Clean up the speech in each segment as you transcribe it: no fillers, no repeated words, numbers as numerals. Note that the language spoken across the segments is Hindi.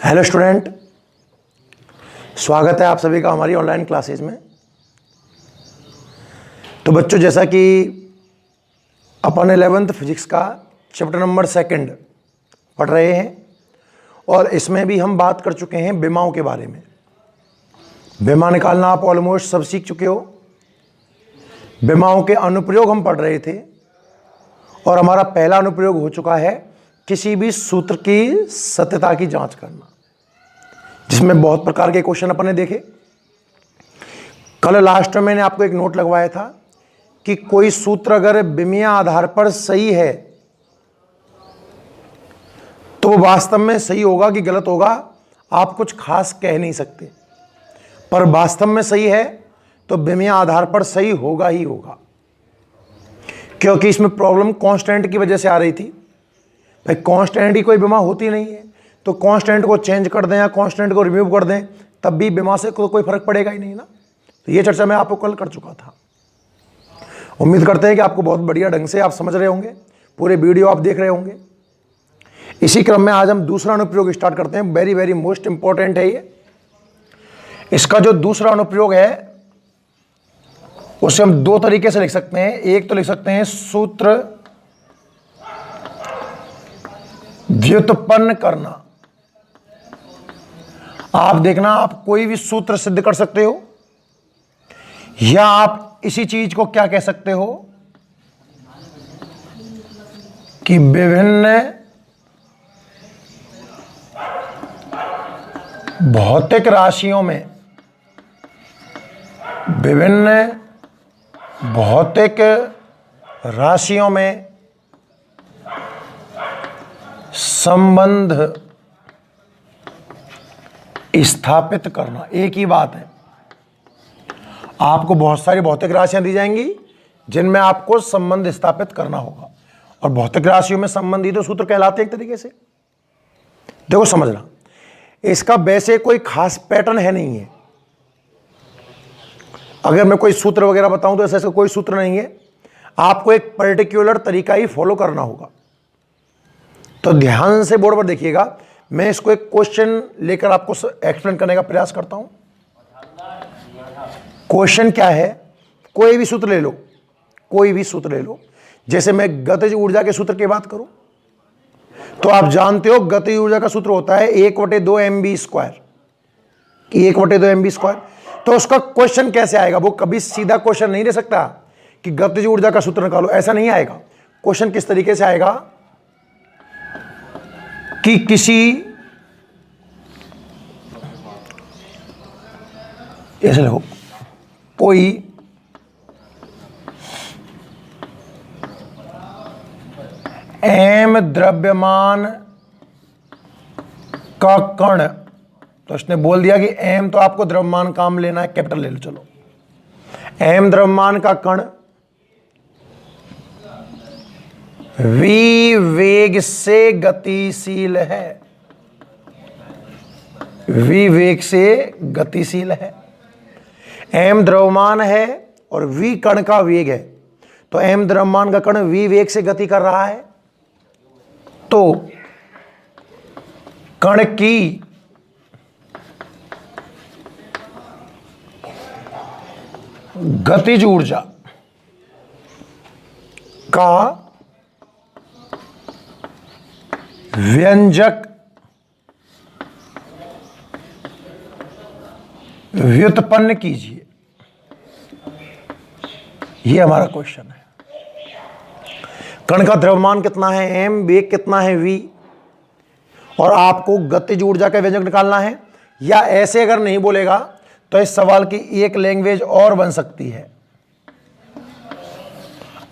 हेलो स्टूडेंट, स्वागत है आप सभी का हमारी ऑनलाइन क्लासेज में। तो बच्चों, जैसा कि अपन 11th फिजिक्स का चैप्टर नंबर 2 पढ़ रहे हैं और इसमें भी हम बात कर चुके हैं विमाओं के बारे में। विमा निकालना आप ऑलमोस्ट सब सीख चुके हो। विमाओं के अनुप्रयोग हम पढ़ रहे थे और हमारा पहला अनुप्रयोग हो चुका है किसी भी सूत्र की सत्यता की जांच करना, जिसमें बहुत प्रकार के क्वेश्चन अपन ने देखे। कल लास्ट में मैंने आपको एक नोट लगवाया था कि कोई सूत्र अगर विमीय आधार पर सही है तो वो वास्तव में सही होगा कि गलत होगा आप कुछ खास कह नहीं सकते, पर वास्तव में सही है तो विमीय आधार पर सही होगा ही होगा, क्योंकि इसमें प्रॉब्लम कांस्टेंट की वजह से आ रही थी। भाई कांस्टेंट ही कोई विमा होती नहीं है, तो कांस्टेंट को चेंज कर दें या कांस्टेंट को रिमूव कर दें तब भी विमा से कोई फर्क पड़ेगा ही नहीं ना। तो ये चर्चा मैं आपको कल कर चुका था। उम्मीद करते हैं कि आपको बहुत बढ़िया ढंग से आप समझ रहे होंगे, पूरे वीडियो आप देख रहे होंगे। इसी क्रम में आज हम दूसरा अनुप्रयोग स्टार्ट करते हैं। वेरी वेरी मोस्ट इंपॉर्टेंट है ये। इसका जो दूसरा अनुप्रयोग है उसे हम दो तरीके से लिख सकते हैं। एक तो लिख सकते हैं सूत्र व्युत्पन्न करना। आप देखना, आप कोई भी सूत्र सिद्ध कर सकते हो या आप इसी चीज को क्या कह सकते हो कि विभिन्न भौतिक राशियों में संबंध स्थापित करना। एक ही बात है, आपको बहुत सारी भौतिक राशियां दी जाएंगी जिनमें आपको संबंध स्थापित करना होगा, और भौतिक राशियों में संबंधी तो सूत्र कहलाते हैं एक तरीके से। देखो समझना, इसका वैसे कोई खास पैटर्न है नहीं है। अगर मैं कोई सूत्र वगैरह बताऊं तो ऐसा कोई सूत्र नहीं है, आपको एक पर्टिकुलर तरीका ही फॉलो करना होगा। तो ध्यान से बोर्ड पर देखिएगा, मैं इसको एक क्वेश्चन लेकर आपको एक्सप्लेन करने का प्रयास करता हूं। क्वेश्चन क्या है, कोई भी सूत्र ले लो, कोई भी सूत्र ले लो। जैसे मैं गतिज ऊर्जा के सूत्र की बात करूं तो आप जानते हो गतिज ऊर्जा का सूत्र होता है 1/2 mv², 1/2 mv²। तो उसका क्वेश्चन कैसे आएगा? वो कभी सीधा क्वेश्चन नहीं दे सकता कि गतिज ऊर्जा का सूत्र निकालो, ऐसा नहीं आएगा। क्वेश्चन किस तरीके से आएगा कि किसी, ऐसे लिखो, कोई m द्रव्यमान का कण, तो इसने बोल दिया कि m तो आपको द्रव्यमान काम लेना है, कैपिटल ले लो। चलो, m द्रव्यमान का कण v वेग से गतिशील है, v वेग से गतिशील है। m द्रव्यमान है और v कण का वेग है, तो m द्रव्यमान का कण v वेग से गति कर रहा है। तो कण की गतिज ऊर्जा का व्यंजक व्युत्पन्न कीजिए। यह हमारा क्वेश्चन है। कण का द्रव्यमान कितना है m, वेग कितना है v, और आपको गतिज ऊर्जा का व्यंजक निकालना है। या ऐसे अगर नहीं बोलेगा तो इस सवाल की एक लैंग्वेज और बन सकती है,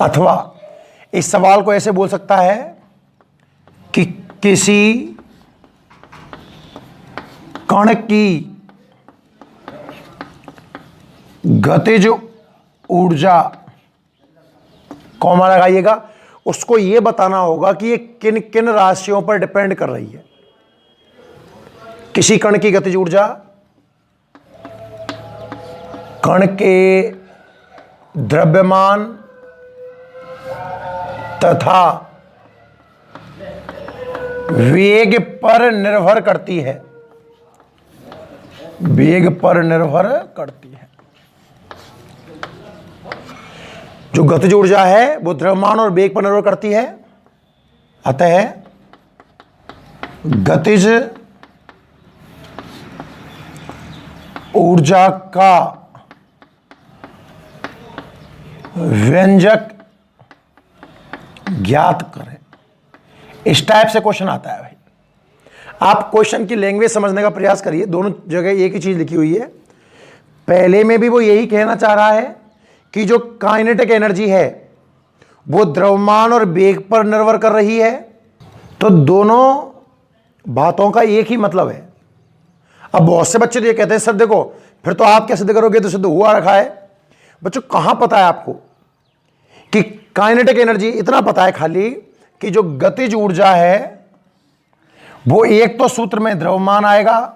अथवा इस सवाल को ऐसे बोल सकता है कि किसी कण की गतिज ऊर्जा, कॉमा लगाइएगा, उसको यह बताना होगा कि ये किन किन राशियों पर डिपेंड कर रही है। किसी कण की गतिज ऊर्जा कण के द्रव्यमान तथा वेग पर निर्भर करती है। वेग पर निर्भर करती है। जो गतिज ऊर्जा है वो द्रव्यमान और वेग पर निर्भर करती है, अतः गतिज ऊर्जा का व्यंजक ज्ञात करें। इस टाइप से क्वेश्चन आता है भाई। आप क्वेश्चन की लैंग्वेज समझने का प्रयास करिए, दोनों जगह एक ही चीज लिखी हुई है। पहले में भी वो यही कहना चाह रहा है कि जो काइनेटिक एनर्जी है वो द्रव्यमान और वेग पर निर्भर कर रही है, तो दोनों बातों का एक ही मतलब है। अब बहुत से बच्चे तो ये कहते हैं सर देखो फिर तो आप क्या सिद्ध करोगे, तो सिद्ध हुआ रखा है। बच्चों कहां पता है आपको कि काइनेटिक एनर्जी? इतना पता है खाली कि जो गतिज ऊर्जा है वो एक तो सूत्र में द्रव्यमान आएगा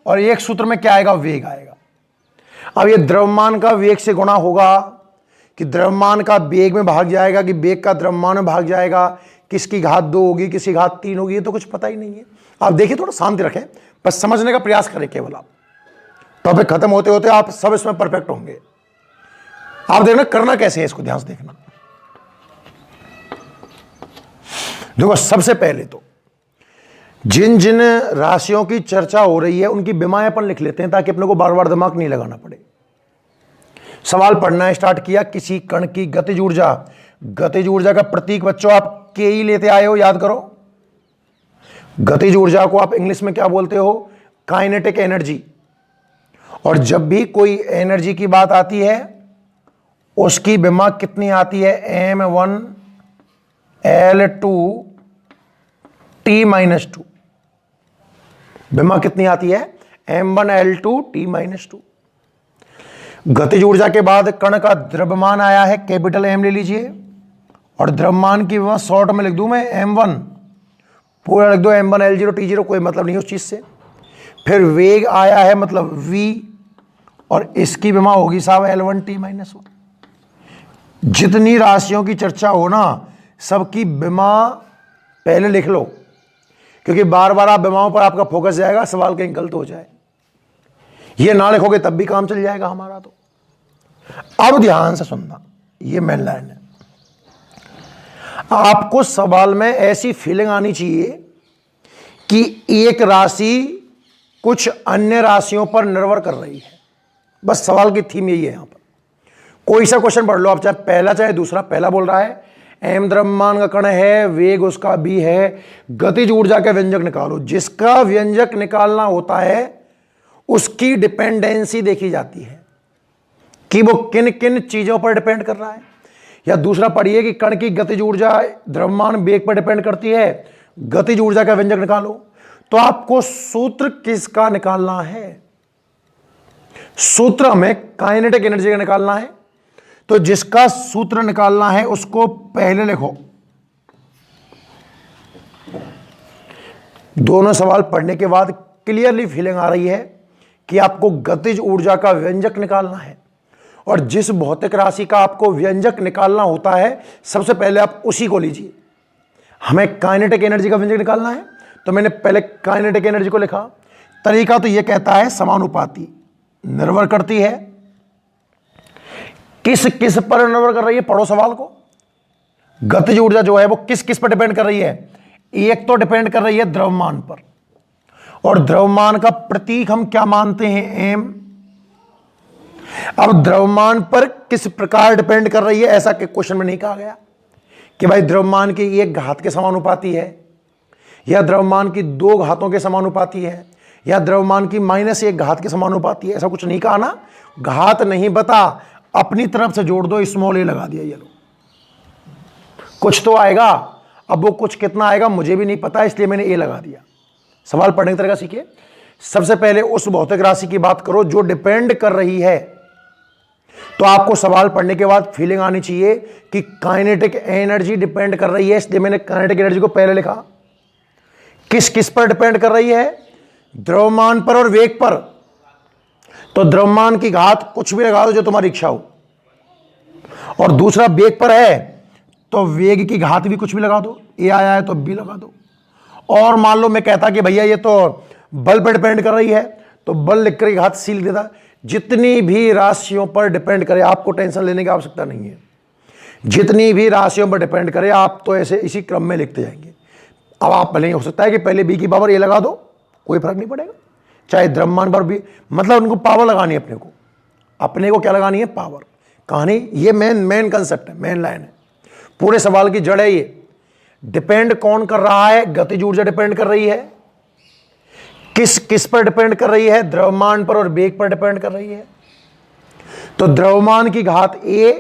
और एक सूत्र में क्या आएगा, वेग आएगा। अब ये द्रव्यमान का वेग से गुणा होगा कि द्रव्यमान का वेग में भाग जाएगा कि वेग का द्रव्यमान में भाग जाएगा, किसकी घात 2 होगी किसकी घात 3 होगी, ये तो कुछ पता ही नहीं है। आप देखिए, थोड़ा शांति रखें, बस समझने का प्रयास करें केवल। आप टॉपिक खत्म होते होते आप सब इसमें परफेक्ट होंगे। आप देखना करना कैसे है, इसको ध्यान से देखना। देखो सबसे पहले तो जिन जिन राशियों की चर्चा हो रही है उनकी विमाएं अपन लिख लेते हैं ताकि अपने को बार बार दिमाग नहीं लगाना पड़े। सवाल पढ़ना स्टार्ट किया, किसी कण की गतिज ऊर्जा। गतिज ऊर्जा का प्रतीक बच्चों आप के ही लेते आए हो, याद करो। गतिज ऊर्जा को आप इंग्लिश में क्या बोलते हो, काइनेटिक एनर्जी। और जब भी कोई एनर्जी की बात आती है उसकी विमा कितनी आती है, m1L2 T-2। विमा कितनी आती है, m1L2 T-2। गतिज ऊर्जा के बाद कण का द्रव्यमान आया है, कैपिटल M ले लीजिए, और द्रव्यमान की विमा शॉर्ट में लिख दूं मैं m1, पूरा लिख दो m1L0 T0, कोई मतलब नहीं उस चीज से। फिर वेग आया है मतलब v, और इसकी विमा होगी साहब L1 T-1। जितनी राशियों की चर्चा हो ना सबकी विमा पहले लिख लो, क्योंकि बार बार आप विमाओं पर आपका फोकस जाएगा, सवाल कहीं गलत हो जाए। ये ना लिखोगे तब भी काम चल जाएगा हमारा। तो अब ध्यान से सुनना, ये मेन लाइन है। आपको सवाल में ऐसी फीलिंग आनी चाहिए कि एक राशि कुछ अन्य राशियों पर निर्भर कर रही है। बस सवाल की थीम यही है। यहां पर कोई सा क्वेश्चन पढ़ लो आप, चाहे पहला चाहे दूसरा। पहला बोल रहा है m द्रव्यमान का कण है, वेग उसका b है, गतिज ऊर्जा का व्यंजक निकालो। जिसका व्यंजक निकालना होता है उसकी डिपेंडेंसी देखी जाती है कि वो किन किन चीजों पर डिपेंड कर रहा है। या दूसरा पढ़िए कि कण की गतिज ऊर्जा द्रव्यमान वेग पर डिपेंड करती है, गतिज ऊर्जा का व्यंजक निकालो। तो आपको सूत्र किसका निकालना है, सूत्र हमें काइनेटिक एनर्जी का निकालना है। तो जिसका सूत्र निकालना है उसको पहले लिखो। दोनों सवाल पढ़ने के बाद क्लियरली फीलिंग आ रही है कि आपको गतिज ऊर्जा का व्यंजक निकालना है, और जिस भौतिक राशि का आपको व्यंजक निकालना होता है सबसे पहले आप उसी को लीजिए। हमें काइनेटिक एनर्जी का व्यंजक निकालना है, तो मैंने पहले काइनेटिक एनर्जी को लिखा। तरीका तो यह कहता है समानुपाती, निर्भर करती है। किस किस पर निर्भर कर रही है, पढ़ो सवाल को। गतिज ऊर्जा जो है वो किस किस पर डिपेंड कर रही है, एक तो डिपेंड कर रही है द्रव्यमान पर, और द्रव्यमान का प्रतीक हम क्या मानते हैं, m। अब द्रव्यमान पर किस प्रकार डिपेंड कर रही है, ऐसा कि क्वेश्चन में नहीं कहा गया कि भाई द्रव्यमान की एक घात के समानुपाती है, या द्रव्यमान की 2 घातों के समानुपाती है, या द्रव्यमान की -1 घात के समानुपाती है। ऐसा कुछ नहीं कहा ना। घात नहीं बता, अपनी तरफ से जोड़ दो, स्मॉल ए लगा दिया। ये लो, कुछ तो आएगा। अब वो कुछ कितना आएगा मुझे भी नहीं पता, इसलिए मैंने ए लगा दिया। सवाल पढ़ने की तरीका सीखिए। सबसे पहले उस भौतिक राशि की बात करो जो डिपेंड कर रही है। तो आपको सवाल पढ़ने के बाद फीलिंग आनी चाहिए कि काइनेटिक एनर्जी डिपेंड कर रही है, इसलिए मैंने काइनेटिक एनर्जी को पहले लिखा। किस किस पर डिपेंड कर रही है, द्रव्यमान पर और वेग पर। तो द्रव्यमान की घात कुछ भी लगा दो जो तुम्हारी इच्छा हो, और दूसरा वेग पर है तो वेग की घात भी कुछ भी लगा दो, ए आया है तो बी लगा दो। और मान लो मैं कहता कि भैया ये तो बल पर डिपेंड कर रही है, तो बल लिख कर घात सी लिख देता। जितनी भी राशियों पर डिपेंड करे, आपको टेंशन लेने की आवश्यकता नहीं है। जितनी भी राशियों पर डिपेंड करे आप तो ऐसे इसी क्रम में लिखते जाएंगे। अब आप भले हो सकता है कि पहले बी की पावर ए लगा दो, कोई फर्क नहीं पड़ेगा, चाहे द्रव्यमान पर भी, मतलब उनको पावर लगानी है अपने को क्या लगानी है, पावर। कहानी ये मेन कंसेप्ट है, मेन लाइन है, पूरे सवाल की जड़ है ये। डिपेंड कौन कर रहा है, गतिज ऊर्जा डिपेंड कर रही है, किस पर डिपेंड कर रही है, द्रव्यमान पर और वेग पर डिपेंड कर रही है। तो द्रव्यमान की घात ए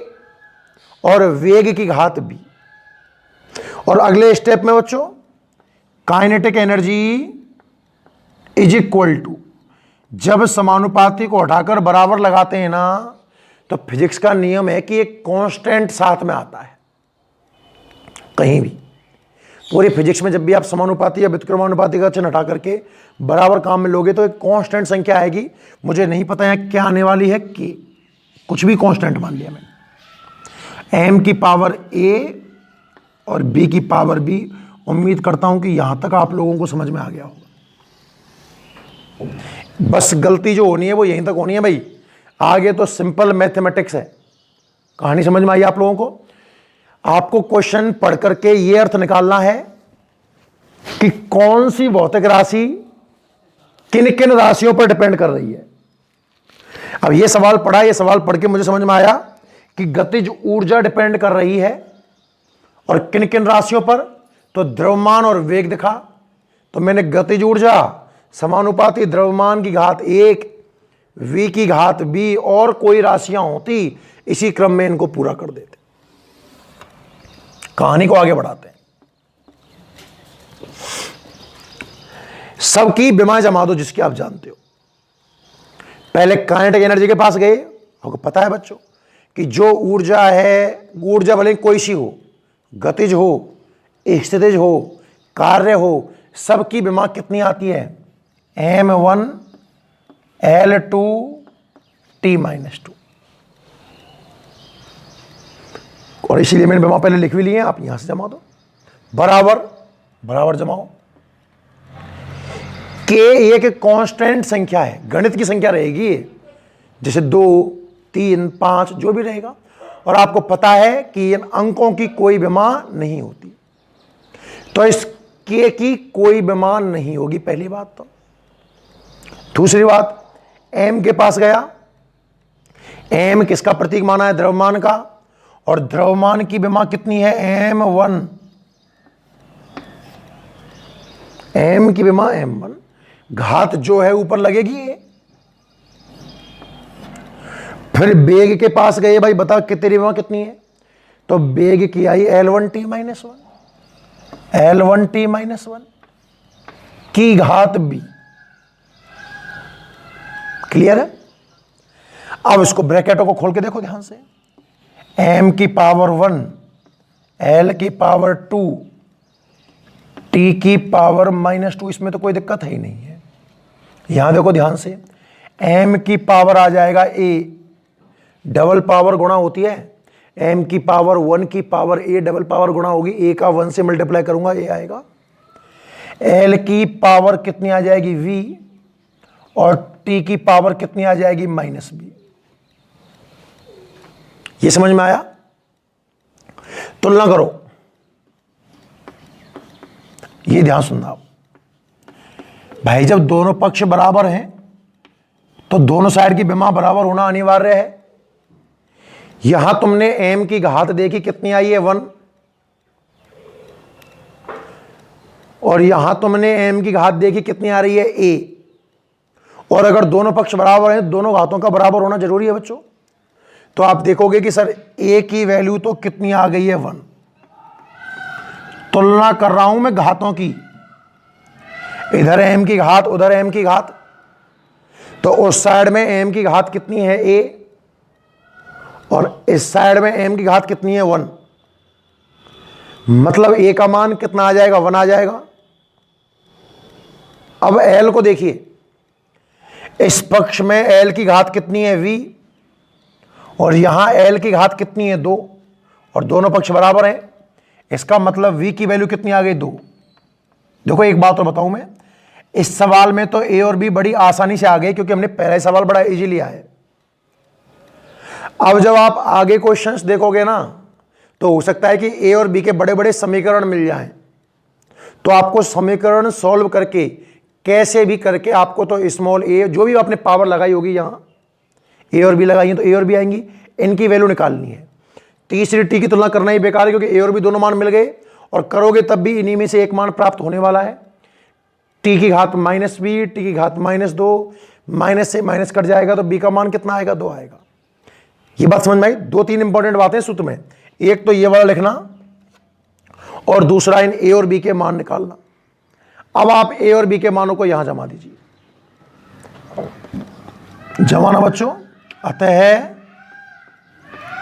और वेग की घात बी। और अगले स्टेप में बच्चों kinetic energy is equal to, जब समानुपाती को हटाकर बराबर लगाते हैं ना, तो फिजिक्स का नियम है कि एक कांस्टेंट साथ में आता है। कहीं भी पूरी फिजिक्स में जब भी आप समानुपाती या व्युत्क्रमानुपाती का चिन्ह हटा करके बराबर काम में लोगे तो एक कांस्टेंट संख्या आएगी। मुझे नहीं पता यहां क्या आने वाली है, कि कुछ भी कांस्टेंट मान लिया मैंने, एम की पावर ए और बी की पावर बी। उम्मीद करता हूं कि यहां तक आप लोगों को समझ में आ गया होगा। बस गलती जो होनी है वो यहीं तक होनी है भाई, आगे तो सिंपल मैथमेटिक्स है। कहानी समझ में आई आप लोगों को? आपको क्वेश्चन पढ़ करके ये अर्थ निकालना है कि कौन सी भौतिक राशि किन किन राशियों पर डिपेंड कर रही है। अब ये सवाल पढ़ा, ये सवाल पढ़ के मुझे समझ में आया कि गतिज ऊर्जा डिपेंड कर रही है और किन किन राशियों पर, तो द्रव्यमान और वेग दिखा, तो मैंने गतिज ऊर्जा समानुपाती द्रव्यमान की घात एक, v की घात b और कोई राशियां होती इसी क्रम में इनको पूरा कर देते। कहानी को आगे बढ़ाते हैं। सबकी विमाएं जमा दो जिसकी आप जानते हो। पहले काइनेटिक एनर्जी के पास गए, आपको पता है बच्चों कि जो ऊर्जा है, ऊर्जा भले कोई सी हो, गतिज हो, स्थितिज हो, कार्य हो, सबकी विमा कितनी आती है, m1 L2 T-2। और इसीलिए मैंने विमा पहले लिख भी लिए हैं, आप यहां से जमा दो, बराबर बराबर जमाओ। के एक कांस्टेंट संख्या है, गणित की संख्या रहेगी जैसे 2, 3, 5 जो भी रहेगा। और आपको पता है कि इन अंकों की कोई विमा नहीं होती, तो इस के की कोई विमा नहीं होगी, पहली बात। तो दूसरी बात, m के पास गया, m किसका प्रतीक माना है, द्रव्यमान का, और द्रव्यमान की विमा कितनी है, m1, m की विमा m1, घात जो है ऊपर लगेगी। फिर वेग के पास गए, भाई बता कि तेरी विमा कितनी है, तो वेग की आई L1T-1, L1T-1 की घात b। क्लियर है? अब इसको ब्रैकेटों को खोल के देखो ध्यान से, m की पावर 1, L की पावर 2, T की पावर -2, इसमें तो कोई दिक्कत है ही नहीं है। यहां देखो ध्यान से, m की पावर आ जाएगा a, डबल पावर गुणा होती है, m की पावर 1 की पावर a डबल पावर गुणा होगी, a का 1 से मल्टीप्लाई करूंगा a आएगा। l की पावर कितनी आ जाएगी v, और t की पावर कितनी आ जाएगी -b। ये समझ में आया? तुलना करो, ये ध्यान सुनना भाई, जब दोनों पक्ष बराबर हैं तो दोनों साइड की विमा बराबर होना अनिवार्य है। यहां तुमने m की घात देखी कितनी आई है 1, और यहां तुमने m की घात देखी कितनी आ रही है a, और अगर दोनों पक्ष बराबर हैं, दोनों घातों का बराबर होना जरूरी है बच्चों। तो आप देखोगे कि सर a की वैल्यू तो कितनी आ गई है 1, तुलना कर रहा हूं मैं घातों की, इधर m की घात उधर m की घात, तो उस साइड में m की घात कितनी है a, और इस साइड में m की घात कितनी है 1, मतलब a का मान कितना आ जाएगा, 1 आ जाएगा। अब l को देखिए, इस पक्ष में l की घात कितनी है v, और यहां l की घात कितनी है 2, और दोनों पक्ष बराबर हैं। इसका मतलब v की वैल्यू कितनी आ गई 2। देखो एक बात और बताऊं मैं, इस सवाल में तो ए और बी बड़ी आसानी से आ गए क्योंकि हमने पहला ही सवाल बड़ा इजी लिया है। अब जब आप आगे क्वेश्चंस देखोगे ना तो हो सकता है कि ए और बी के बड़े बड़े समीकरण मिल जाएं, तो आपको समीकरण सॉल्व करके कैसे भी करके आपको तो स्मॉल ए जो भी आपने पावर लगाई होगी, यहां ए और बी लगाई है तो ए और बी आएंगी, इनकी वैल्यू निकालनी है। तीसरी टी की तुलना करना ही बेकार है क्योंकि ए और बी दोनों मान मिल गए और करोगे तब भी इन्हीं में से एक मान प्राप्त होने वाला है। टी की घात माइनस बी, टी की घात -2, माइनस से माइनस कट जाएगा तो बी का मान कितना आएगा, 2 आएगा। ये बात समझ में आई। 2-3 इंपॉर्टेंट बातें सूत्र में, एक तो ये वाला लिखना और दूसरा इन ए और बी के मान निकालना। अब आप ए और बी के मानों को यहां जमा दीजिए, जमाना बच्चों। अतः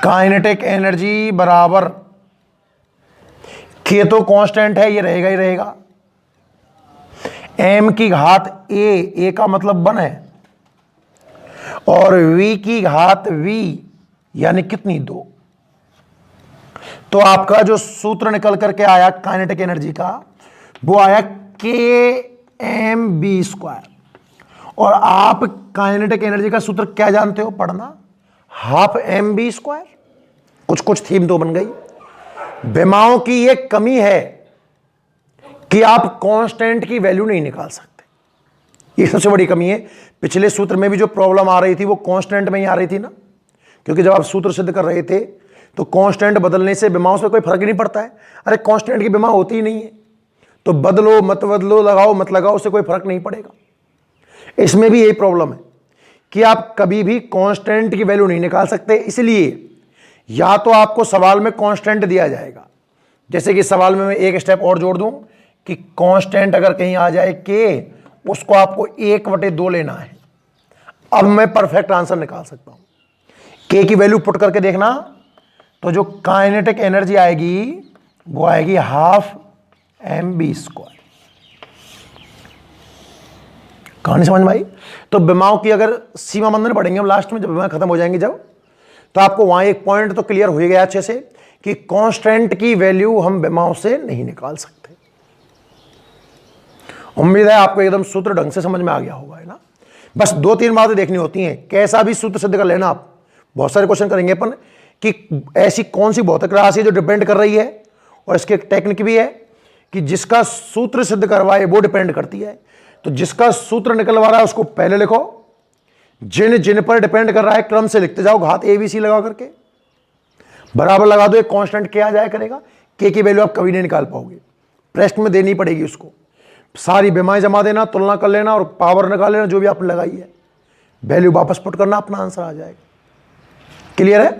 काइनेटिक एनर्जी बराबर के तो कांस्टेंट है, ये रहेगा ही रहेगा, m की घात a का मतलब 1 है, और v की घात v यानी कितनी, 2। तो आपका जो सूत्र निकल करके आया काइनेटिक एनर्जी का वो आया kmv²। और आप काइनेटिक एनर्जी का सूत्र क्या जानते हो पढ़ना, हाफ mv²। कुछ कुछ थीम तो बन गई। विमाओं की ये कमी है कि आप कांस्टेंट की वैल्यू नहीं निकाल सकते, ये सबसे बड़ी कमी है। पिछले सूत्र में भी जो प्रॉब्लम आ रही थी वो कांस्टेंट में ही आ रही थी ना, क्योंकि जब आप सूत्र सिद्ध कर रहे थे तो कांस्टेंट बदलने से विमाओं से कोई फर्क ही नहीं पड़ता है। अरे कांस्टेंट की विमा होती ही नहीं है, तो बदलो मत बदलो, लगाओ मत लगाओ, उससे कोई फर्क नहीं पड़ेगा। इसमें भी यही प्रॉब्लम है कि आप कभी भी कांस्टेंट की वैल्यू नहीं निकाल सकते। इसलिए या तो आपको सवाल में कांस्टेंट दिया जाएगा, जैसे कि सवाल में मैं एक स्टेप और जोड़ दूं कि कांस्टेंट अगर कहीं आ जाए के, उसको आपको 1/2 लेना है। अब मैं परफेक्ट आंसर निकाल सकता हूं। के की वैल्यू पुट करके देखना, तो जो काइनेटिक एनर्जी आएगी वो आएगी हाफ mv²। कहानी समझ में आई। तो विमाओं की अगर सीमा बंधन पढ़ेंगे हम लास्ट में, जब विमा खत्म हो जाएंगी जब, तो आपको वहां एक पॉइंट तो क्लियर हो गया अच्छे से कि कांस्टेंट की वैल्यू हम विमाओं से नहीं निकाल सकते। उम्मीद है आपको एकदम सूत्र ढंग से समझ में आ गया होगा, है ना। बस 2-3 बातें देखनी होती हैं, कैसा भी सूत्र सिद्ध कर लेना आप। बहुत सारे क्वेश्चन करेंगे अपन कि ऐसी कौन सी भौतिक राशि जो डिपेंड कर रही है, और इसकी एक टेक्निक भी है कि जिसका सूत्र सिद्ध करवाए वो डिपेंड करती है। तो जिसका सूत्र निकलवा रहा है उसको पहले लिखो, जिन जिन पर डिपेंड कर रहा है क्रम से लिखते जाओ, घात ABC लगा करके बराबर लगा दो, एक कांस्टेंट के आ जाया करेगा। के की वैल्यू आप कभी नहीं निकाल पाओगे, प्रश्न में देनी पड़ेगी उसको। सारी विमाएं जमा देना, तुलना कर लेना और पावर निकाल लेना जो भी आपने लगाई है, वैल्यू वापस पुट करना, अपना आंसर आ जाएगा। क्लियर है।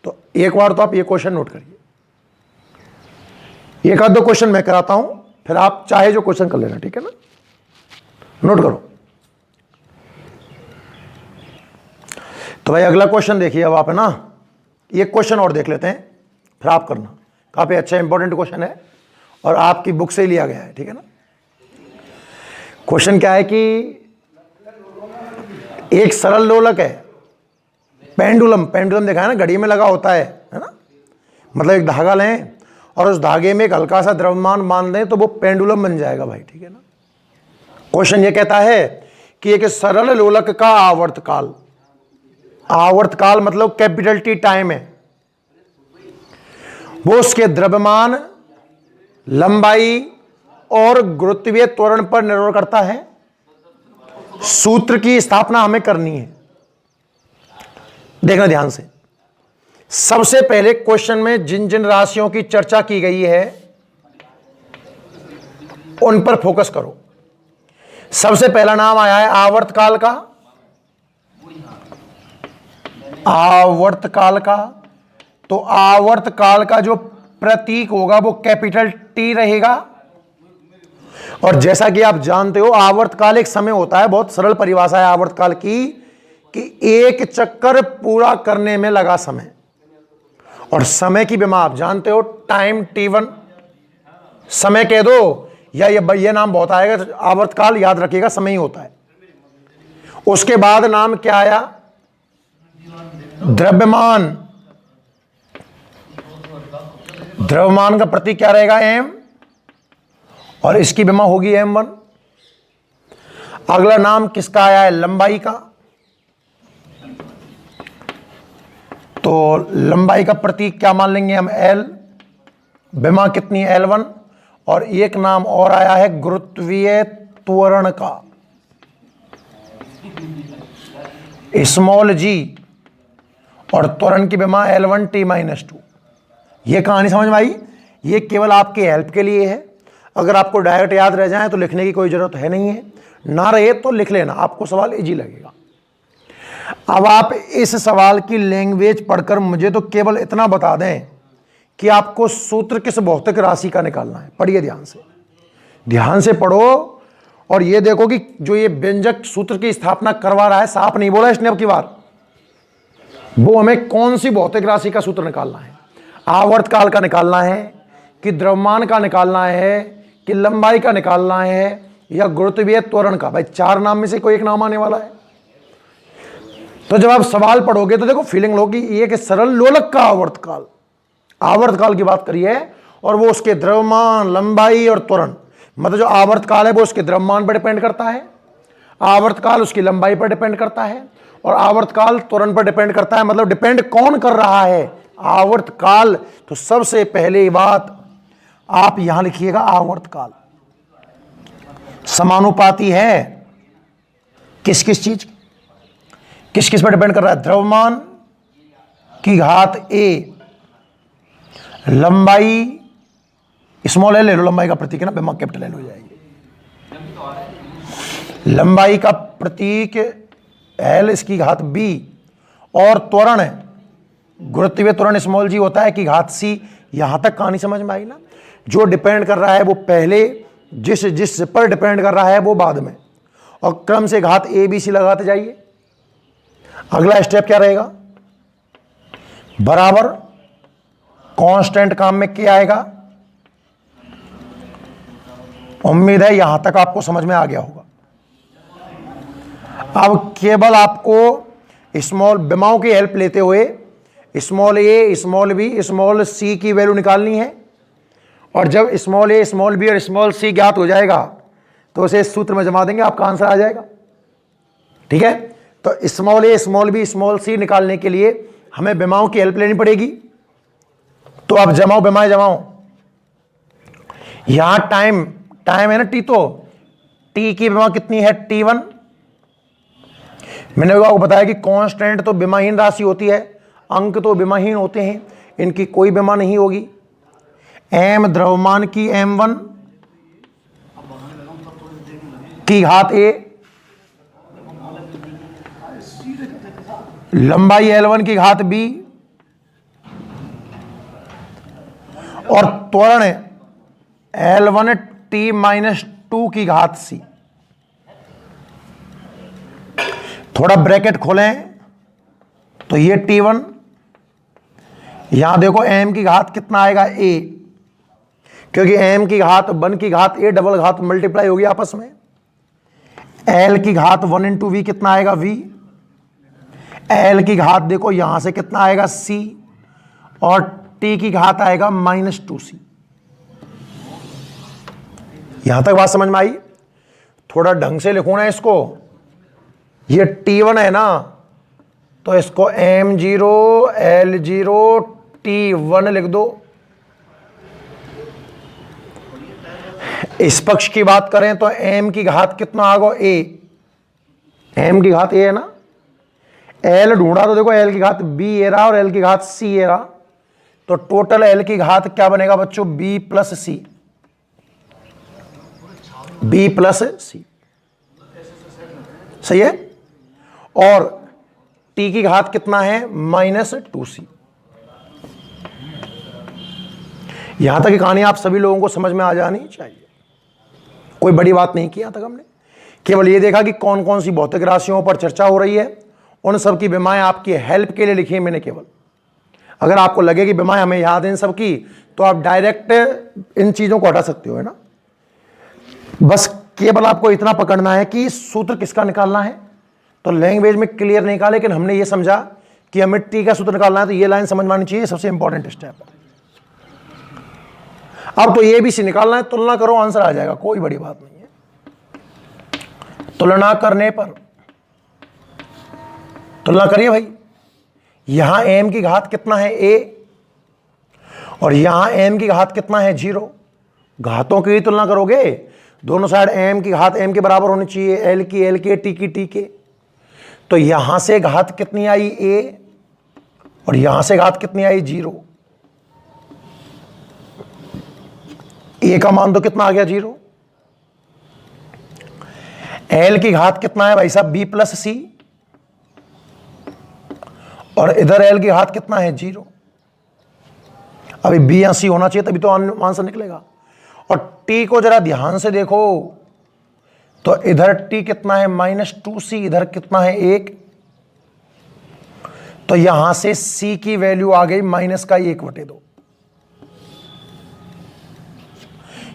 तो एक बार तो आप ये क्वेश्चन नोट करिए, एक आध 2 क्वेश्चन मैं कराता हूं, फिर आप चाहे जो क्वेश्चन कर लेना, ठीक है ना। नोट करो। तो भाई अगला क्वेश्चन देखिए अब आप, है ना। एक क्वेश्चन और देख लेते हैं फिर आप करना, काफी अच्छा इंपॉर्टेंट क्वेश्चन है और आपकी बुक से ही लिया गया है, ठीक है ना। क्वेश्चन क्या है कि एक सरल लोलक है, पेंडुलम, पेंडुलम देखा है ना, घड़ी में लगा होता है ना। मतलब एक धागा लें और उस धागे में एक हल्का सा द्रव्यमान बांध दें तो वो पेंडुलम बन जाएगा भाई, ठीक है ना। क्वेश्चन ये कहता है कि एक सरल लोलक का आवर्तकाल, आवर्तकाल मतलब कैपिटल T टाइम है, वो उसके द्रव्यमान, लंबाई और गुरुत्वीय त्वरण पर निर्भर करता है। सूत्र की स्थापना हमें करनी है, देखना ध्यान से। सबसे पहले क्वेश्चन में जिन जिन राशियों की चर्चा की गई है उन पर फोकस करो। सबसे पहला नाम आया है आवर्तकाल का, आवर्तकाल का। तो आवर्तकाल का जो प्रतीक होगा वो कैपिटल T रहेगा। और जैसा कि आप जानते हो आवर्तकाल एक समय होता है, बहुत सरल परिभाषा है आवर्तकाल की कि एक चक्कर पूरा करने में लगा समय। और समय की विमा आप जानते हो, टाइम T1 समय कह दो या ये नाम बहुत आएगा, आवर्तकाल याद रखिएगा समय ही होता है। उसके बाद नाम क्या आया, द्रव्यमान। द्रव्यमान का प्रतीक क्या रहेगा, M, और इसकी विमा होगी M1। अगला नाम किसका आया है? लंबाई का। तो लंबाई का प्रतीक क्या मान लेंगे हम? एल। विमा कितनी? L1। और एक नाम और आया है गुरुत्वीय त्वरण का, स्मॉल जी। और त्वरण की विमा L1T-2। ये कहानी समझ में आई? ये केवल आपके हेल्प के लिए है। अगर आपको डायरेक्ट याद रह जाए तो लिखने की कोई जरूरत है नहीं है, ना रहे तो लिख लेना, आपको सवाल इजी लगेगा। अब आप इस सवाल की लैंग्वेज पढ़कर मुझे तो केवल इतना बता दें कि आपको सूत्र किस भौतिक राशि का निकालना है। पढ़िए ध्यान से, ध्यान से पढ़ो और ये देखो कि जो ये व्यंजक सूत्र की स्थापना करवा रहा है, साफ नहीं बोला इसने अब की बार, वो हमें कौन सी भौतिक राशि का सूत्र निकालना है? आवर्तकाल का निकालना है कि द्रव्यमान का निकालना है कि लंबाई का निकालना है या गुरुत्वीय त्वरण का? भाई चार नाम में से कोई एक नाम आने वाला है। तो जब आप सवाल पढ़ोगे तो देखो फीलिंग लोगी ये कि सरल लोलक का आवर्तकाल, आवर्तकाल की बात करिए और वो उसके द्रव्यमान, लंबाई और त्वरण, मतलब जो आवर्तकाल है वो उसके द्रव्यमान पर डिपेंड करता है, आवर्तकाल उसकी लंबाई पर डिपेंड करता है और आवर्तकाल त्वरण पर डिपेंड करता है। मतलब डिपेंड कौन कर रहा है? आवर्तकाल। तो सबसे पहले बात आप यहां लिखिएगा, आवर्तकाल समानुपाती है किस किस चीज, किस किस पर डिपेंड कर रहा है? द्रव्यमान की घात ए, लंबाई स्मॉल एल ले लो, लंबाई का प्रतीक है ना, बेमा कैपिटल एल हो जाएगी। लंबाई का प्रतीक एल, इसकी घात बी, और त्वरण है गुरुत्वीय त्वरण स्मॉल जी होता है कि घात सी। यहां तक कहानी समझ में आई ना? जो डिपेंड कर रहा है वो पहले, जिस पर डिपेंड कर रहा है वो बाद में, और क्रम से घात ए बी सी लगाते जाइए। अगला स्टेप क्या रहेगा? बराबर कांस्टेंट काम में क्या आएगा? उम्मीद है यहां तक आपको समझ में आ गया होगा। अब केवल आपको स्मॉल विमाओं की हेल्प लेते हुए स्मॉल ए, स्मॉल बी, स्मॉल सी की वैल्यू निकालनी है। और जब स्मॉल ए, स्मॉल बी और स्मॉल सी ज्ञात हो जाएगा तो उसे इस सूत्र में जमा देंगे, आपका आंसर आ जाएगा। ठीक है? तो स्मॉल ए, स्मॉल बी, स्मॉल सी निकालने के लिए हमें विमाओं की हेल्प लेनी पड़ेगी। तो आप जमाओ, विमाएं जमाओ। यहां टाइम है ना टी, तो टी की विमा कितनी है? T1। मैंने आपको बताया कि कांस्टेंट तो विमाहीन राशि होती है, अंक तो विमाहीन होते हैं, इनकी कोई विमा नहीं होगी। एम द्रव्यमान की M1 की घात ए, लंबाई L1 की घात बी, और त्वरण L1T-2 की घात सी। थोड़ा ब्रैकेट खोलें तो ये T1, यहां देखो m की घात कितना आएगा? a, क्योंकि m की घात 1 की घात a डबल घात मल्टीप्लाई होगी आपस में। l की घात 1 इंटू वी कितना आएगा? v। l की घात देखो यहां से कितना आएगा? c, और t की घात आएगा -2c। यहां तक बात समझ में आई? थोड़ा ढंग से लिखो ना इसको। ये T1 है ना, तो इसको M0 L0 T1 लिख दो। इस पक्ष की बात करें तो m की घात कितना आ गया? a, m की घात a है ना। l ढूंढा तो देखो l की घात b ए रहा और l की घात c ए रहा, तो टोटल l की घात क्या बनेगा बच्चों? b प्लस सी, b प्लस सी। सही है? और t की घात कितना है? -2c। यहां तक की कहानी आप सभी लोगों को समझ में आ जानी चाहिए। कोई बड़ी बात नहीं की यहां तक हमने, केवल ये देखा कि कौन कौन सी भौतिक राशियों पर चर्चा हो रही है, उन सब की विमाएं आपकी हेल्प के लिए लिखी है मैंने केवल। अगर आपको लगे कि विमाएं हमें याद है इन सब की, तो आप डायरेक्ट इन चीजों को हटा सकते हो, है ना। बस केवल आपको इतना पकड़ना है कि सूत्र किसका निकालना है। तो लैंग्वेज में क्लियर नहीं कहा, लेकिन हमने ये समझा कि हमें टी का सूत्र निकालना है, तो ये लाइन समझ में आनी चाहिए, सबसे इंपॉर्टेंट स्टेप है। अब तो ए बी सी निकालना है, तुलना करो, आंसर आ जाएगा, कोई बड़ी बात नहीं है। तुलना करने पर, तुलना करिए भाई, यहां m की घात कितना है a और यहां m की घात कितना है 0। घातों की तुलना करोगे, दोनों साइड m की घात m के बराबर होनी चाहिए, l की l के, t की t के। तो यहां से घात कितनी आई a और यहां से घात कितनी आई 0। a का मान तो कितना आ गया 0। l की घात कितना है भाई साहब b प्लस सी और इधर l की घात कितना है 0। अभी b या c होना चाहिए तभी तो आंसर निकलेगा। और t को जरा ध्यान से देखो तो इधर t कितना है -2c, इधर कितना है 1। तो यहां से c की वैल्यू आ गई -1/2।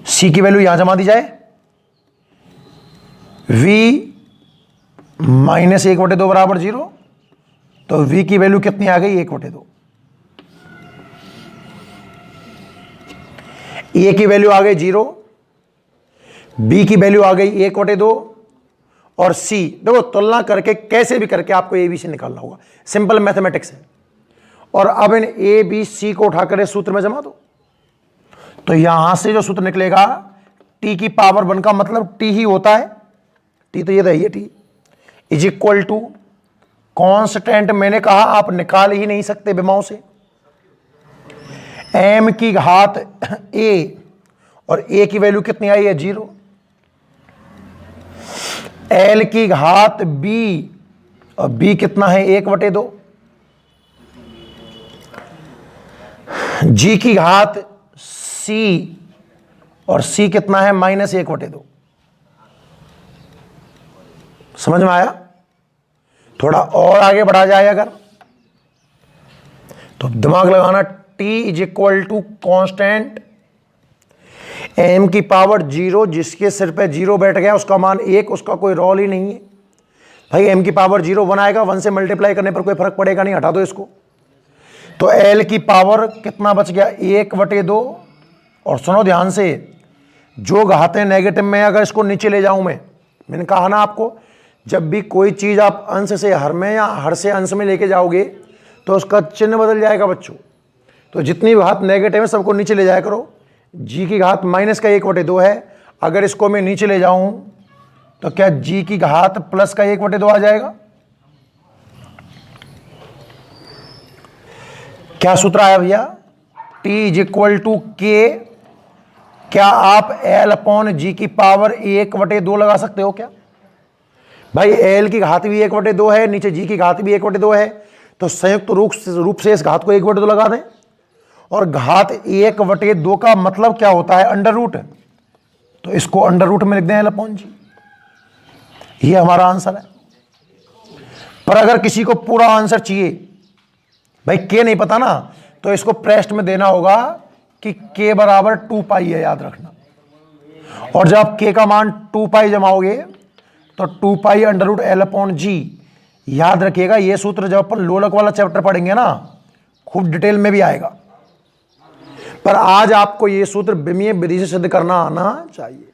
c की वैल्यू यहां जमा दी जाए, v -1/2 बराबर 0। तो v की वैल्यू कितनी आ गई 1/2। a की वैल्यू आ गई 0, b की वैल्यू आ गई 1/2 और c, देखो तुलना करके कैसे भी करके आपको a b c निकालना होगा, सिंपल मैथमेटिक्स है। और अब इन a b c को उठाकर इस सूत्र में जमा दो। तो यहां से जो सूत्र निकलेगा t की पावर 1 का मतलब t ही होता है, t तो ये तो है, t is equal to constant, मैंने कहा आप निकाल ही नहीं सकते विमाओं से, m की घात a और a की वैल्यू कितनी आई है 0, l की घात b और b कितना है 1/2, g की घात c और c कितना है -1/2। समझ में आया? थोड़ा और आगे बढ़ा जाए अगर तो दिमाग लगाना, t is equal to constant m की पावर 0, जिसके सिर पे 0 बैठ गया उसका मान 1, उसका कोई रोल ही नहीं है भाई। m की पावर 0 1 आएगा, 1 से मल्टीप्लाई करने पर कोई फर्क पड़ेगा नहीं, हटा दो इसको। तो l की पावर कितना बच गया 1/2। और सुनो ध्यान से, जो घातें नेगेटिव में, अगर इसको नीचे ले जाऊं मैंने कहा ना आपको, जब भी कोई चीज आप अंश से हर में या हर से अंश में लेके जाओगे तो उसका चिन्ह बदल जाएगा बच्चों। तो जितनी भी घात नेगेटिव है सबको नीचे ले जाया करो। g की घात -1/2 है, अगर इसको मैं नीचे ले जाऊं तो क्या g की घात +1/2 आ जाएगा? क्या सूत्र आया भैया? t is equal to k। क्या आप l/g की पावर 1/2 लगा सकते हो क्या भाई? l की घात भी 1/2 है, नीचे g की घात भी 1/2 है, तो संयुक्त रूप से इस घात को 1/2 लगा दें। और घात 1/2 का मतलब क्या होता है? Under root. तो इसको अंडर रूट में लिख दें l/g, ये हमारा आंसर है। पर अगर किसी को पूरा आंसर चाहिए भाई, k नहीं पता ना, तो इसको प्रेस्ट में देना होगा कि k बराबर 2π है, याद रखना। और जब k का मान 2π जमाओगे तो 2π अंडर रूट l/g। याद रखिएगा ये सूत्र जब अपन लोलक वाला चैप्टर पढ़ेंगे ना, खूब डिटेल में भी आएगा। पर आज आपको ये सूत्र विमीय विधि से सिद्ध करना आना चाहिए।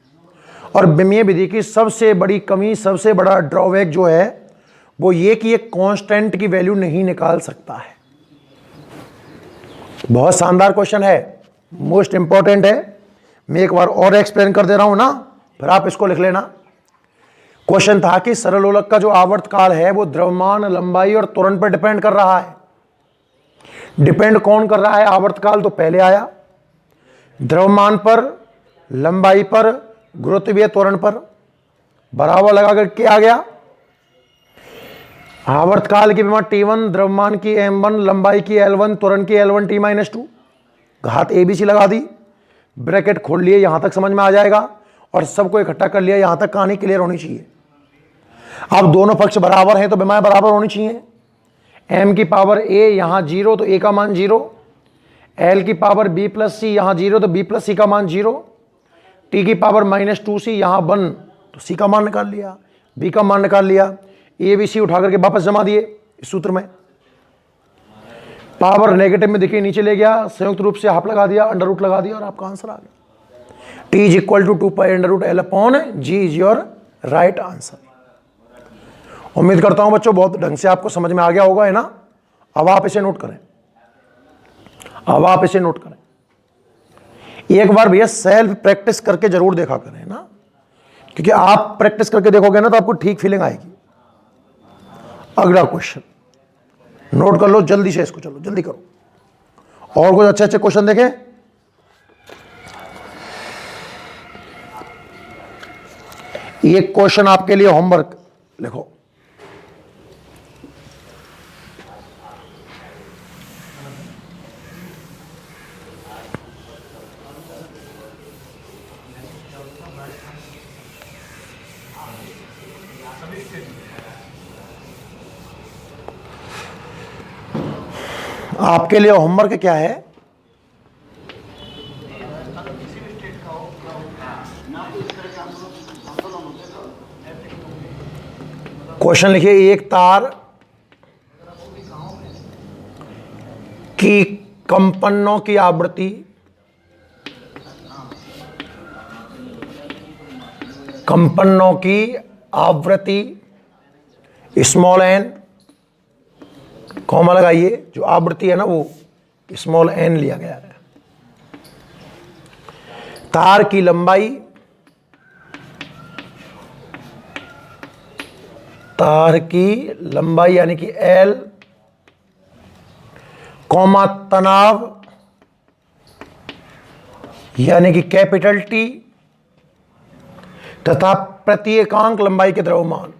और विमीय विधि की सबसे बड़ी कमी, सबसे बड़ा ड्रॉबैक जो है वो ये कि ये कांस्टेंट की वैल्यू नहीं निकाल सकता है। बहुत शानदार क्वेश्चन है, मोस्ट इंपॉर्टेंट है। मैं एक बार और एक्सप्लेन कर दे रहा हूं ना, फिर आप इसको लिख लेना। क्वेश्चन था कि सरलोलक का जो आवर्त काल है वो द्रव्यमान, लंबाई और त्वरण पर डिपेंड कर रहा है। डिपेंड कौन कर रहा है? आवर्त काल तो पहले आया, द्रव्यमान पर, लंबाई पर, गुरुत्वीय त्वरण पर बराबर लगाकर क्या आ गया? आवर्त काल की विमा T1, द्रव्यमान की M1, लंबाई की L1, त्वरण की L1 T-2, घात ABC लगा दी, ब्रैकेट खोल लिए, यहां तक समझ में आ जाएगा। और सबको इकट्ठा कर लिया, यहां तक कहानी क्लियर होनी चाहिए। अब दोनों पक्ष बराबर हैं तो विमाएं बराबर होनी चाहिए। m की पावर a यहां 0 तो a का मान 0, l की पावर b प्लस सी यहां 0 तो b प्लस सी का मान 0, t की पावर -2c यहां 1 तो c का मान निकाल लिया, b का मान निकाल लिया, a b c उठा करके वापस जमा दिए इस सूत्र में। पावर नेगेटिव में देखिए नीचे ले गया, संयुक्त रूप से हाफ लगा दिया, अंडर रूट लगा दिया और आपका आंसर आ गया। t is equal to 2π under root l/g is your right answer. उम्मीद करता हूं बच्चों बहुत ढंग से आपको समझ में आ गया होगा, है ना। अब आप इसे नोट करें, अब आप इसे नोट करें। एक बार भैया सेल्फ प्रैक्टिस करके जरूर देखा करें ना, क्योंकि आप प्रैक्टिस करके देखोगे ना तो आपको ठीक फीलिंग आएगी। अगला क्वेश्चन नोट कर लो जल्दी से इसको, चलो जल्दी करो। और कुछ अच्छे अच्छे क्वेश्चन देखें। एक क्वेश्चन आपके लिए होमवर्क लिखो। आपके लिए होमवर्क क्या है? क्वेश्चन लिखिए, एक तार की कंपनों की आवृत्ति स्मॉल एन, कॉमा लगाइए, जो आवृत्ति है ना वो स्मॉल एन लिया गया है। तार की लंबाई यानी कि एल, कॉमा तनाव यानी कि कैपिटल टी, तथा प्रति एकांक लंबाई के द्रव्यमान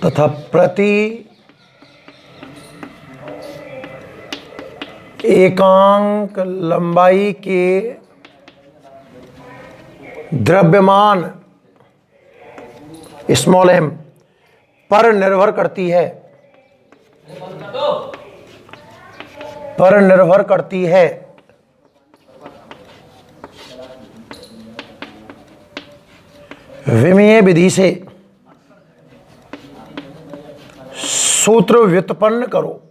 तथा प्रति एकांक लंबाई के द्रव्यमान स्मॉल एम पर निर्भर करती है विमीय विधि से सूत्र व्युत्पन्न करो।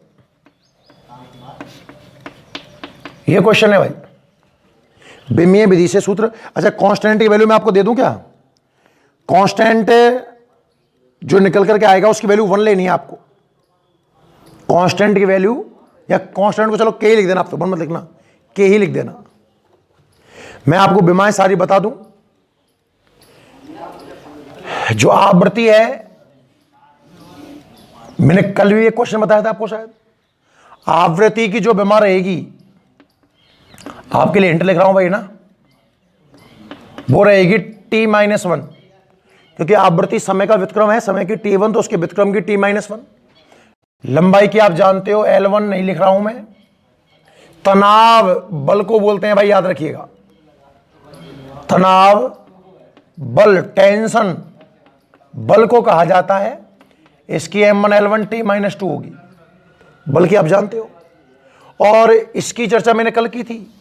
यह क्वेश्चन है भाई, विमीय विधि से सूत्र। अच्छा, कांस्टेंट की वैल्यू मैं आपको दे दूं क्या? कांस्टेंट जो निकल करके आएगा उसकी वैल्यू 1 लेनी है आपको। कांस्टेंट की वैल्यू, या कांस्टेंट को चलो के ही लिख देना, आप तो 1 मत लिखना, के ही लिख देना। मैं आपको विमाएं सारी बता दूं। जो आवृत्ति है, मैंने कल भी एक क्वेश्चन बताया था आपको शायद, आवृत्ति की जो विमा रहेगी, आपके लिए हिंट लिख रहा हूं भाई ना, वो रहेगी t-1, क्योंकि आवृत्ति समय का व्युत्क्रम है, समय की t1 तो उसके व्युत्क्रम की t-1। लंबाई की आप जानते हो L1, नहीं लिख रहा हूं मैं। तनाव बल को बोलते हैं भाई, याद रखिएगा, तनाव बल, टेंशन बल को कहा जाता है। इसकी M1 L1 t-2 होगी, बल की आप जानते हो। और इसकी चर्चा मैंने कल की थी,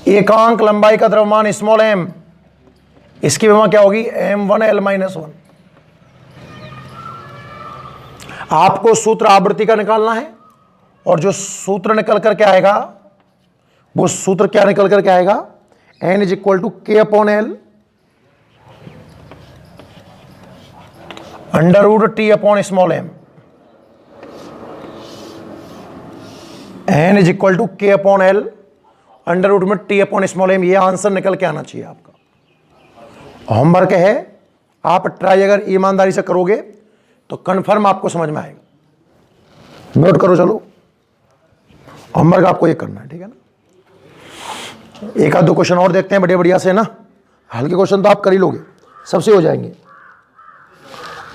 एकांक लंबाई का द्रव्यमान स्मॉल m, इसकी विमा क्या होगी? M1 L-1। आपको सूत्र आवृत्ति का निकालना है, और जो सूत्र निकल करके आएगा, वो सूत्र क्या निकल करके आएगा? N = K/L √T/m। N = K/L √T/m। ये आंसर निकल के आना चाहिए आपका। होमवर्क है, आप ट्राई अगर ईमानदारी से करोगे तो कंफर्म आपको समझ में आएगा। नोट करो, चलो होमवर्क आपको ये करना है, ठीक है ना। एक आध दो क्वेश्चन और देखते हैं बढ़िया बढ़िया से ना, हल्के क्वेश्चन तो आप कर ही लोगे, सबसे हो जाएंगे।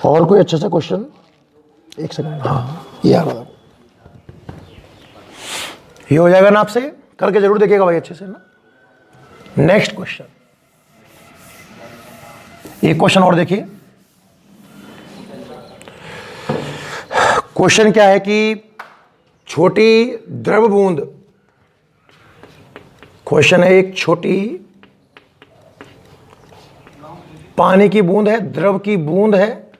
और कोई अच्छा सा क्वेश्चन, एक सेकंड, हाँ ये आ रहा, ये हो जाएगा ना आपसे, करके जरूर देखिएगा भाई अच्छे से ना। नेक्स्ट क्वेश्चन, एक क्वेश्चन और देखिए। क्वेश्चन क्या है कि छोटी द्रव बूंद, क्वेश्चन है एक छोटी पानी की बूंद है, द्रव की बूंद है,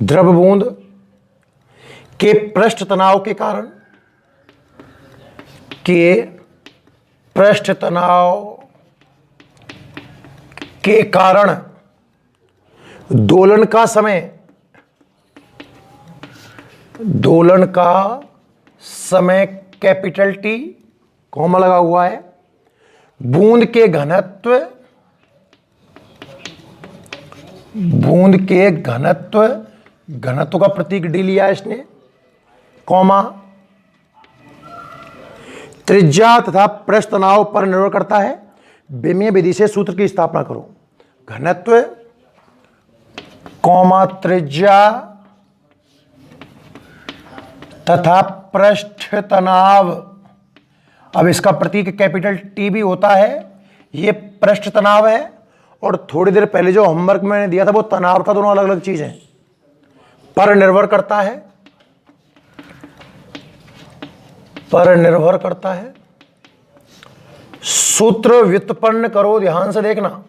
द्रव बूंद के पृष्ठ तनाव के कारण दोलन का समय, दोलन का समय कैपिटल टी, कॉमा लगा हुआ है। बूंद के घनत्व, बूंद के घनत्व, घनत्व का प्रतीक डी लिया इसने, कॉमा। त्रिज्या तथा पृष्ठ तनाव पर निर्भर करता है। विमीय विधि से सूत्र की स्थापना करो। घनत्व, कॉमा, त्रिज्या तथा पृष्ठ तनाव। अब इसका प्रतीक कैपिटल टी भी होता है। यह पृष्ठ तनाव है और थोड़ी देर पहले जो होमवर्क मैंने दिया था वो तनाव था। दोनों अलग अलग चीज हैं। पर निर्भर करता है, पर निर्भर करता है। सूत्र व्युत्पन्न करो, ध्यान से देखना।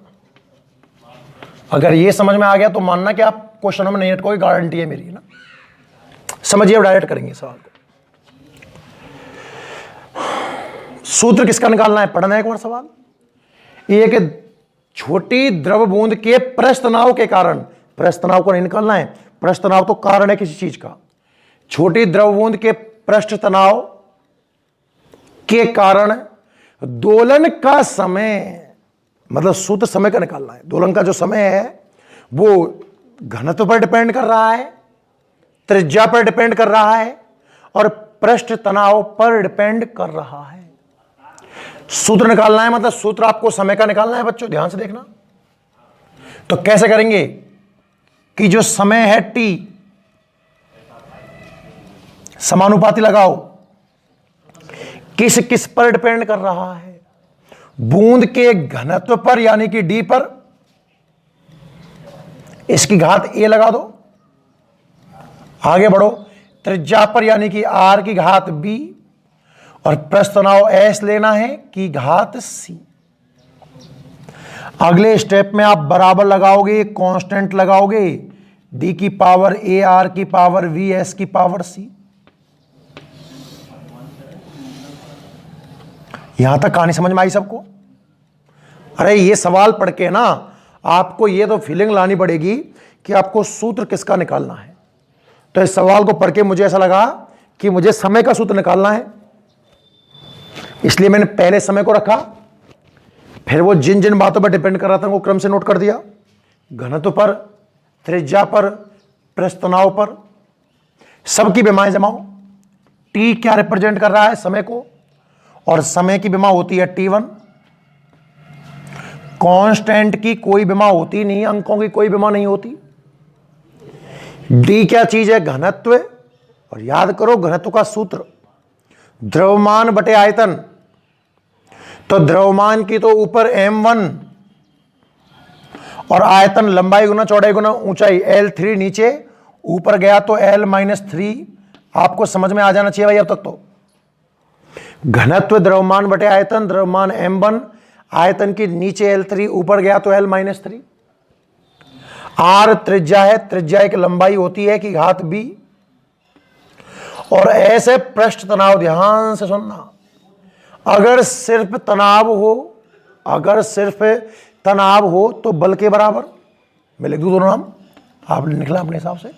अगर ये समझ में आ गया तो मानना कि आप क्वेश्चनों में नहीं अटकोगे, गारंटी है मेरी ना। समझिए, अब डायरेक्ट करेंगे सवाल को। सूत्र किसका निकालना है, पढ़ना है एक बार सवाल। एक छोटी द्रव बूंद के पृष्ठ तनाव के कारण, पृष्ठ तनाव को नहीं निकालना है, पृष्ठ तनाव तो कारण है किसी चीज का। छोटी द्रव बूंद के पृष्ठ तनाव के कारण दोलन का समय, मतलब सूत्र समय का निकालना है। दोलन का जो समय है वो घनत्व पर डिपेंड कर रहा है, त्रिज्या पर डिपेंड कर रहा है और पृष्ठ तनाव पर डिपेंड कर रहा है। सूत्र निकालना है, मतलब सूत्र आपको समय का निकालना है बच्चों, ध्यान से देखना। तो कैसे करेंगे कि जो समय है टी, समानुपाती लगाओ। किस किस पर डिपेंड कर रहा है? बूंद के घनत्व पर, यानी कि डी पर। इसकी घात ए लगा दो, आगे बढ़ो। त्रिज्या पर, यानी कि आर की घात बी, और पृष्ठ तनाव एस लेना है की घात सी। अगले स्टेप में आप बराबर लगाओगे, कांस्टेंट लगाओगे, डी की पावर ए, आर की पावर वी, एस की पावर सी। यहां तक कहानी समझ में आई सबको? अरे ये सवाल पढ़ के ना आपको ये तो फीलिंग लानी पड़ेगी कि आपको सूत्र किसका निकालना है। तो इस सवाल को पढ़ के मुझे ऐसा लगा कि मुझे समय का सूत्र निकालना है, इसलिए मैंने पहले समय को रखा। फिर वो जिन जिन बातों पर डिपेंड कर रहा था वो क्रम से नोट कर दिया। घनत्व पर, त्रिज्या पर, पृष्ठ तनाव पर, सबकी विमाएं जमाओ। टी क्या रिप्रेजेंट कर रहा है? समय को, और समय की विमा होती है T1। कांस्टेंट की कोई विमा होती नहीं, अंकों की कोई विमा नहीं होती। डी क्या चीज है? घनत्व। और याद करो घनत्व का सूत्र द्रव्यमान बटे आयतन। तो द्रव्यमान की तो ऊपर m1 और आयतन लंबाई गुना चौड़ाई गुना ऊंचाई L3, नीचे ऊपर गया तो L-3। आपको समझ में आ जाना चाहिए भाई अब तक तो। घनत्व द्रव्यमान बटे आयतन, द्रव्यमान m1, आयतन की नीचे L3, ऊपर गया तो L-3। R त्रिज्या है, त्रिज्या एक लंबाई होती है कि घात b, और ऐसे पृष्ठ तनाव। ध्यान से सुनना, अगर सिर्फ तनाव हो, अगर सिर्फ तनाव हो तो बल के बराबर। मैं लिख दूं दोनों नाम, आप निकला अपने हिसाब से।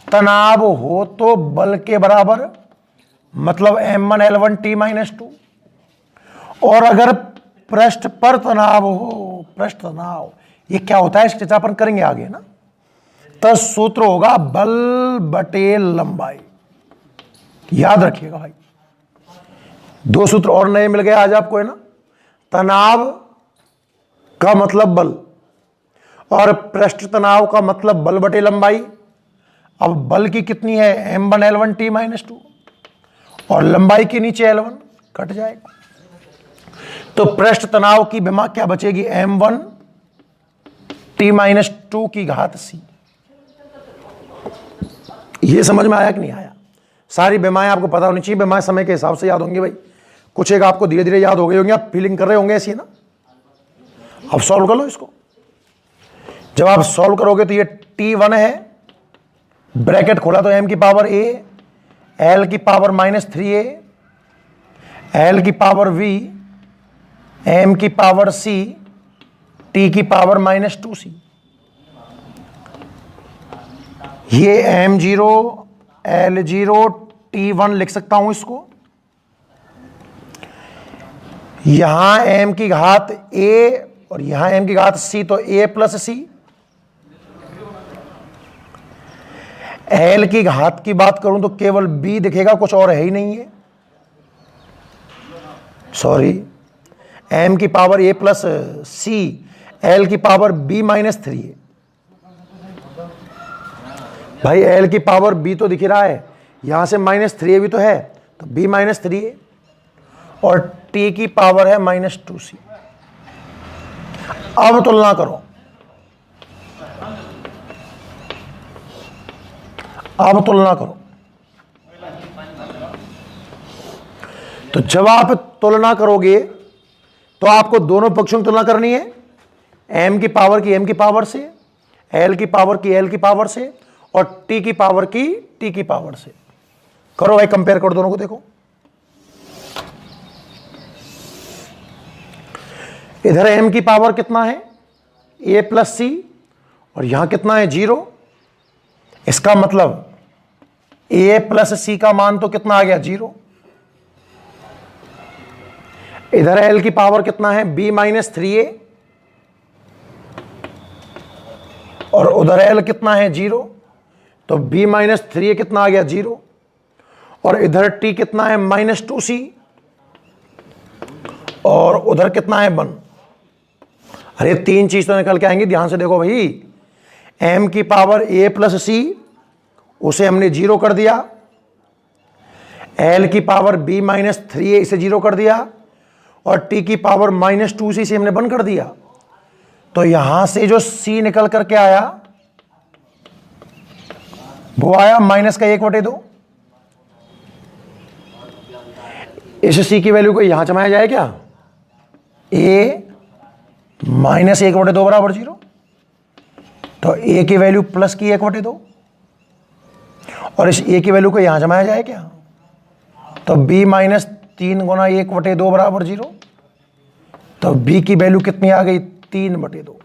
तनाव हो तो बल के बराबर, मतलब M1L1 T-2। और अगर पृष्ठ पर तनाव हो, पृष्ठ तनाव ये क्या होता है इसके अपन करेंगे आगे ना। तो सूत्र होगा बल बटे लंबाई। याद रखिएगा भाई, दो सूत्र और नए मिल गए आज आपको है ना। तनाव का मतलब बल, और पृष्ठ तनाव का मतलब बल बटे लंबाई। अब बल की कितनी है? M1L1 T-2, और लंबाई के नीचे L1 कट जाएगा। तो पृष्ठ तनाव की विमा क्या बचेगी? M1 T-2 की घात सी। ये समझ में आया कि नहीं आया? सारी विमाएं आपको पता होनी चाहिए। विमाएं समय के हिसाब से याद होंगी भाई, कुछ एक आपको धीरे धीरे याद हो गई होंगी, आप फीलिंग कर रहे होंगे ऐसी ना। अब सॉल्व कर लो इसको। जब आप सॉल्व करोगे तो ये T1 है, ब्रैकेट खोला तो m की पावर a, l की पावर -3a, l की पावर v, m की पावर c, t की पावर -2c। ये m0 L0 T1 लिख सकता हूं इसको। यहां m की घात a और यहां m की घात c, तो a प्लस c। l की घात की बात करूं तो केवल b दिखेगा, कुछ और है ही नहीं है। सॉरी, m की power a plus c, l की पावर b माइनस 3 है। भाई l की पावर b तो दिख रहा है, यहां से -3 भी तो है, तो b -3 है, और t की पावर है -2c। अब तुलना करो, अब तुलना करो। तो जब आप तुलना करोगे तो आपको दोनों पक्षों की तुलना करनी है, m की पावर की m की पावर से, l की पावर की l की पावर से, और t की पावर की t की पावर से। करो भाई, कंपेयर करो दोनों को, देखो। इधर m की पावर कितना है, a प्लस c, और यहां कितना है 0। इसका मतलब a प्लस c का मान तो कितना आ गया 0। इधर l की पावर कितना है b माइनस 3a, और उधर l कितना है 0, तो b माइनस 3a कितना आ गया 0, और इधर t कितना है -2c, और उधर कितना है 1। अरे 3 चीज तो निकल के आएंगी, ध्यान से देखो भाई। m की पावर a प्लस c, उसे हमने 0 कर दिया। l की पावर b माइनस 3a, इसे 0 कर दिया, और t की पावर -2c से हमने 1 कर दिया। तो यहां से जो c निकल करके आया वो आया -1/2। इस c की वैल्यू को यहां जमाया जाए क्या, a -1/2 बराबर 0, तो a की वैल्यू प्लस की 1/2, और इस a की वैल्यू को यहां जमाया जाए क्या, तो b -3 गुना 1/2 बराबर 0, तो b की वैल्यू कितनी आ गई 3/2।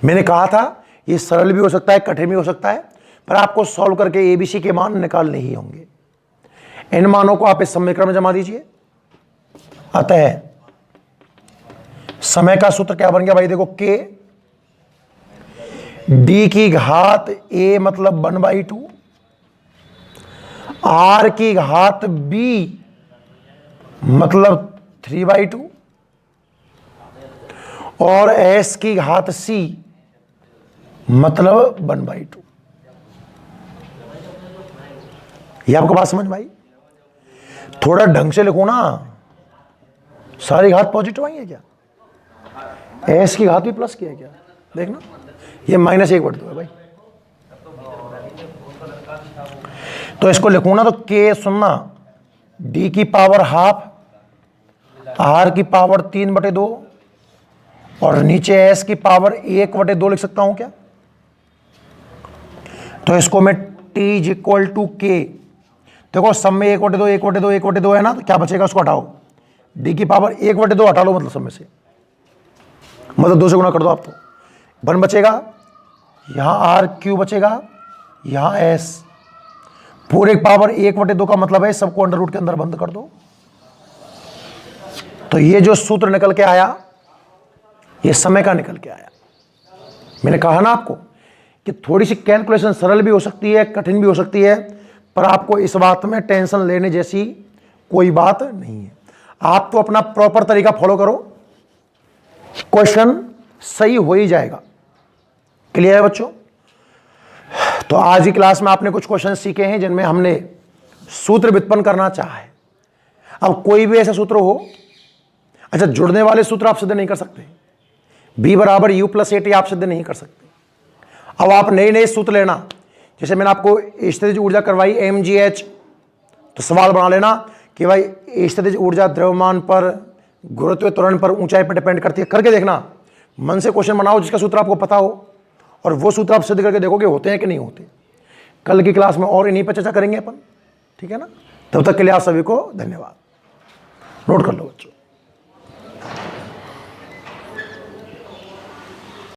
मैंने कहा था ये सरल भी हो सकता है, कठिन भी हो सकता है, पर आपको सॉल्व करके ABC के मान निकालने ही होंगे। इन मानों को आप इस समीकरण में जमा दीजिए। अतः समय का सूत्र क्या बन गया भाई, देखो k, d की घात a मतलब 1/2, r की घात b मतलब 3/2, और s की घात c मतलब 1/2। ये आपको बात समझ में आई? थोड़ा ढंग से लिखो ना, सारी घात पॉजिटिव आई है क्या, s की घात भी प्लस की है क्या, देखना ये -1/2 है भाई। तो इसको लिखूं ना तो k सुनना, d की पावर ½ r की पावर 3/2 और नीचे s की पावर 1/2 लिख सकता हूं क्या। तो इसको मैं t = k, देखो सब में 1/2 1/2 1/2 है ना, तो क्या बचेगा उसको हटाओ, d की पावर 1/2 हटा लो, मतलब सब में से, मतलब 2 से गुणा कर दो आप, तो 1 बचेगा, यहां r³ बचेगा, यहां s, पूरे पावर 1/2 का मतलब है सबको अंडर रूट के अंदर बंद कर दो। तो ये जो सूत्र निकल के आया ये समय का निकल के आया। मैंने कहा ना आपको कि थोड़ी सी कैलकुलेशन सरल भी हो सकती है, कठिन भी हो सकती है, पर आपको इस बात में टेंशन लेने जैसी कोई बात नहीं है। आप तो अपना प्रॉपर तरीका फॉलो करो, क्वेश्चन सही हो ही जाएगा। क्लियर है बच्चों? तो आज की क्लास में आपने कुछ क्वेश्चन सीखे हैं जिनमें हमने सूत्र व्युत्पन्न करना चाहा है। अब कोई भी ऐसा सूत्र हो, अच्छा जुड़ने वाले सूत्र आप सिद्ध नहीं कर सकते, b = u + at आप सिद्ध नहीं कर सकते। अब आप नए नए सूत्र लेना, जैसे मैंने आपको स्थितिज ऊर्जा करवाई mgh, तो सवाल बना लेना कि भाई स्थितिज ऊर्जा द्रव्यमान पर, गुरुत्व त्वरण पर, ऊंचाई पर डिपेंड करती है, करके देखना। मन से क्वेश्चन बनाओ जिसका सूत्र आपको पता हो, और वो सूत्र आप सिद्ध करके देखोगे होते हैं कि नहीं होते। कल की क्लास में और इन्हीं पर चर्चा करेंगे अपन, ठीक है ना। तब तक के लिए आप सभी को धन्यवाद। नोट कर लो बच्चों।